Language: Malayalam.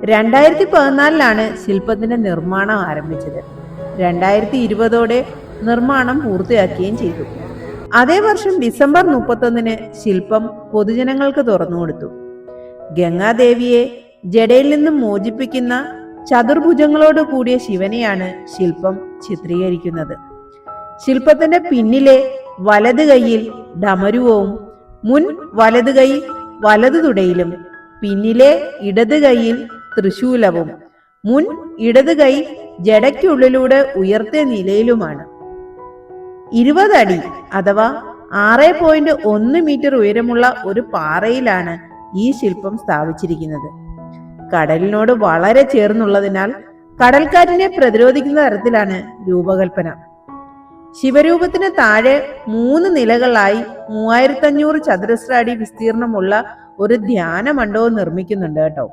2014 ശില്പത്തിന്റെ നിർമ്മാണം ആരംഭിച്ചത്. 2020 നിർമ്മാണം പൂർത്തിയാക്കുകയും ചെയ്തു. അതേ വർഷം ഡിസംബർ 31 ശില്പം പൊതുജനങ്ങൾക്ക് തുറന്നുകൊടുത്തു. ഗംഗാദേവിയെ ജടയിൽ നിന്നും മോചിപ്പിക്കുന്ന ചതുർഭുജങ്ങളോട് കൂടിയ ശിവനെയാണ് ശില്പം ചിത്രീകരിക്കുന്നത്. ശില്പത്തിന്റെ പിന്നിലെ വലത് കൈയിൽ ഡമരുവും മുൻ വലത് കൈ വലതു തുടയിലും പിന്നിലെ ഇടത് കൈയിൽ തൃശൂലവും മുൻ ഇടത് കൈ ജടയ്ക്കുള്ളിലൂടെ ഉയർത്തിയ നിലയിലുമാണ്. 20 അടി അഥവാ 6.1 മീറ്റർ ഉയരമുള്ള ഒരു പാറയിലാണ് ഈ ശില്പം സ്ഥാപിച്ചിരിക്കുന്നത്. കടലിനോട് വളരെ ചേർന്നുള്ളതിനാൽ കടൽക്കാറ്റിനെ പ്രതിരോധിക്കുന്ന തരത്തിലാണ് രൂപകൽപ്പന. ശിവരൂപത്തിന് താഴെ 3 നിലകളായി 3500 ചതുരശ്ര അടി വിസ്തീർണമുള്ള ഒരു ധ്യാന മണ്ഡപം നിർമ്മിക്കുന്നുണ്ട് കേട്ടോ.